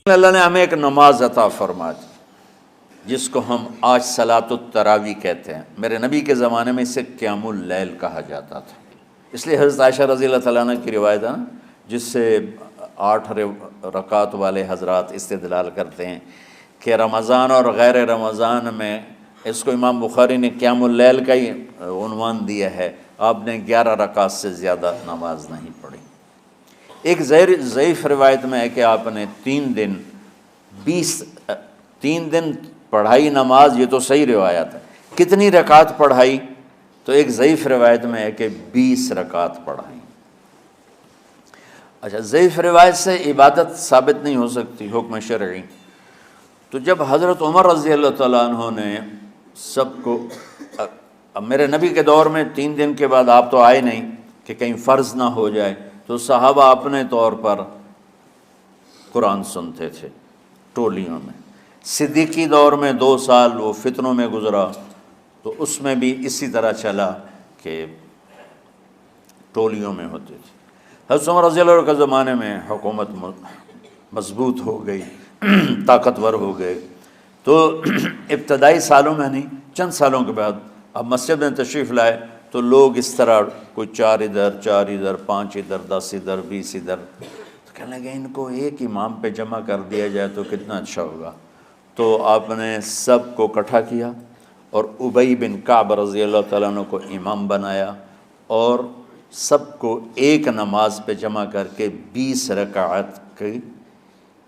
اللہ نے ہمیں ایک نماز عطا فرما دی جس کو ہم آج صلاۃ التراویح کہتے ہیں۔ میرے نبی کے زمانے میں اسے قیام اللیل کہا جاتا تھا، اس لیے حضرت عائشہ رضی اللہ تعالیٰ عنہ کی روایت ہے نا، جس سے 8 رکعت والے حضرات استدلال کرتے ہیں کہ رمضان اور غیر رمضان میں اس کو امام بخاری نے قیام اللیل کا ہی عنوان دیا ہے، آپ نے 11 رکعت سے زیادہ نماز نہیں پڑھی۔ ایک ضعیف روایت میں ہے کہ آپ نے 3 دن پڑھائی نماز، یہ تو صحیح روایت ہے۔ کتنی رکعت پڑھائی؟ تو ایک ضعیف روایت میں ہے کہ 20 رکعت پڑھائی۔ اچھا، ضعیف روایت سے عبادت ثابت نہیں ہو سکتی حکم شرعی، تو جب حضرت عمر رضی اللہ تعالیٰ عنہ نے سب کو، اب میرے نبی کے دور میں 3 دن کے بعد آپ تو آئے نہیں کہ کہیں فرض نہ ہو جائے، تو صحابہ اپنے طور پر قرآن سنتے تھے ٹولیوں میں۔ صدیقی دور میں 2 سال وہ فتنوں میں گزرا، تو اس میں بھی اسی طرح چلا کہ ٹولیوں میں ہوتے تھے۔ حضرت عمر رضی اللہ عنہ کے زمانے میں حکومت مضبوط ہو گئی، طاقتور ہو گئے، تو ابتدائی سالوں میں نہیں، چند سالوں کے بعد اب مسجد میں تشریف لائے تو لوگ اس طرح کوئی 4 ادھر 4 ادھر 5 ادھر 10 ادھر 20 ادھر، تو کہنے لگے ان کو ایک امام پہ جمع کر دیا جائے تو کتنا اچھا ہوگا۔ تو آپ نے سب کو اکٹھا کیا اور ابی بن کعب رضی اللہ تعالیٰ عنہ کو امام بنایا، اور سب کو ایک نماز پہ جمع کر کے 20 رکعت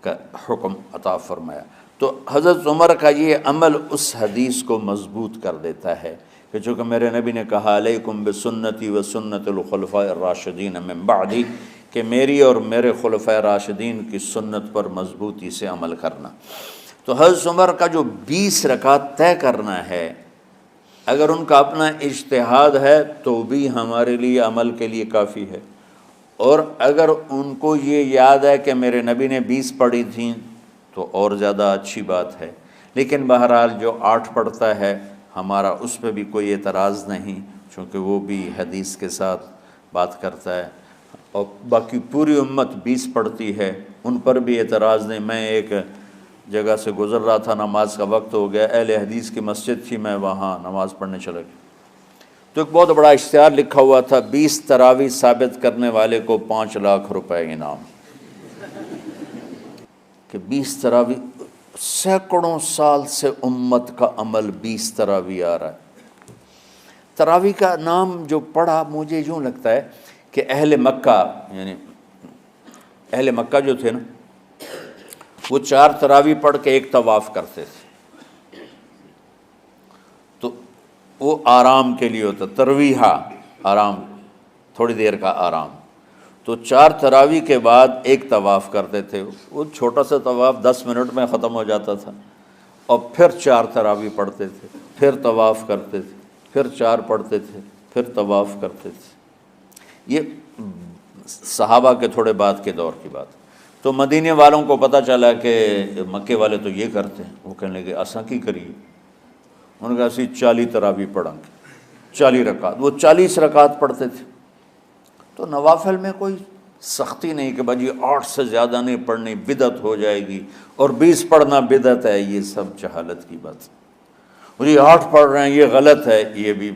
کا حکم عطا فرمایا۔ تو حضرت عمر کا یہ عمل اس حدیث کو مضبوط کر دیتا ہے کہ چونکہ میرے نبی نے کہا علیکم بسنتی و سنت الخلفاء الراشدین من بعدی، کہ میری اور میرے خلفاء راشدین کی سنت پر مضبوطی سے عمل کرنا۔ تو حضرت عمر کا جو 20 رکعت طے کرنا ہے، اگر ان کا اپنا اجتہاد ہے تو بھی ہمارے لیے عمل کے لیے کافی ہے، اور اگر ان کو یہ یاد ہے کہ میرے نبی نے 20 پڑھی تھیں تو اور زیادہ اچھی بات ہے۔ لیکن بہرحال جو 8 پڑھتا ہے ہمارا اس پہ بھی کوئی اعتراض نہیں، چونکہ وہ بھی حدیث کے ساتھ بات کرتا ہے، اور باقی پوری امت 20 پڑھتی ہے، ان پر بھی اعتراض نہیں۔ میں ایک جگہ سے گزر رہا تھا، نماز کا وقت ہو گیا، اہل حدیث کی مسجد تھی، میں وہاں نماز پڑھنے چلا گیا، تو ایک بہت بڑا اشتہار لکھا ہوا تھا، 20 تراویح ثابت کرنے والے کو 5 لاکھ روپے انعام، کہ 20 تراویح، سینکڑوں سال سے امت کا عمل 20 تراویح آ رہا ہے۔ تراویح کا نام جو پڑھا مجھے یوں لگتا ہے کہ اہل مکہ، یعنی اہل مکہ جو تھے نا، وہ 4 تراویح پڑھ کے ایک طواف کرتے تھے، تو وہ آرام کے لیے ہوتا، ترویحہ آرام، تھوڑی دیر کا آرام، تو 4 تراویح کے بعد ایک طواف کرتے تھے، وہ چھوٹا سا طواف 10 منٹ میں ختم ہو جاتا تھا، اور پھر 4 تراویح پڑھتے تھے، پھر طواف کرتے تھے، پھر 4 پڑھتے تھے، پھر طواف کرتے تھے۔ یہ صحابہ کے تھوڑے بعد کے دور کی بات۔ تو مدینے والوں کو پتہ چلا کہ مکے والے تو یہ کرتے ہیں، وہ کہنے لگے اساں کی کریے، انہوں نے کہا اسی 40 تراویح پڑھیں گے، 40 رکعت، وہ 40 رکعت پڑھتے تھے۔ تو نوافل میں کوئی سختی نہیں کہ بھائی 8 سے زیادہ نہیں پڑھنی، بدعت ہو جائے گی، اور 20 پڑھنا بدعت ہے، یہ سب جہالت کی بات ہے۔ اور یہ 8 پڑھ رہے ہیں یہ غلط ہے، یہ بھی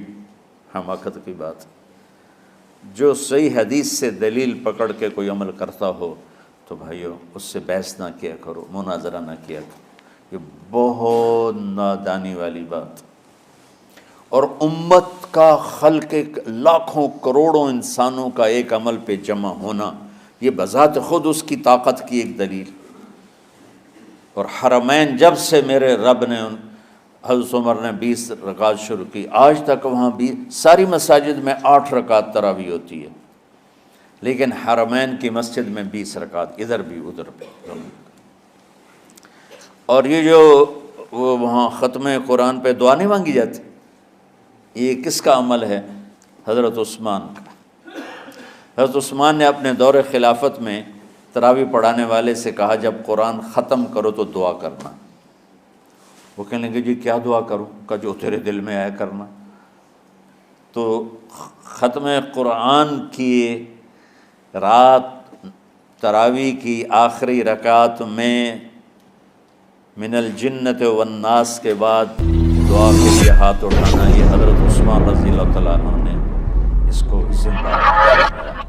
حماقت کی بات ہے۔ جو صحیح حدیث سے دلیل پکڑ کے کوئی عمل کرتا ہو تو بھائیو اس سے بحث نہ کیا کرو، مناظرہ نہ کیا کرو، یہ بہت نادانی والی بات۔ اور امت کا خلق لاکھوں کروڑوں انسانوں کا ایک عمل پہ جمع ہونا، یہ بذات خود اس کی طاقت کی ایک دلیل۔ اور حرمین جب سے میرے رب نے حضرت عمر نے 20 رکعت شروع کی، آج تک وہاں بھی ساری مساجد میں 8 رکعت تراویح ہوتی ہے، لیکن حرمین کی مسجد میں 20 رکعت، ادھر بھی ادھر بھی۔ اور یہ جو وہ وہاں ختم قرآن پہ دعا نہیں مانگی جاتی، یہ کس کا عمل ہے؟ حضرت عثمان کا۔ حضرت عثمان نے اپنے دور خلافت میں تراویح پڑھانے والے سے کہا جب قرآن ختم کرو تو دعا کرنا۔ وہ کہنے لگے جی کیا دعا کروں؟ کہ جو تیرے دل میں آیا کرنا۔ تو ختم قرآن کی رات تراویح کی آخری رکعت میں من الجنت والناس کے بعد دعا کے لیے ہاتھ اٹھانا، یہ حضرت عثمان رضی اللہ تعالیٰ عنہ نے اس کو زندہ رکھا۔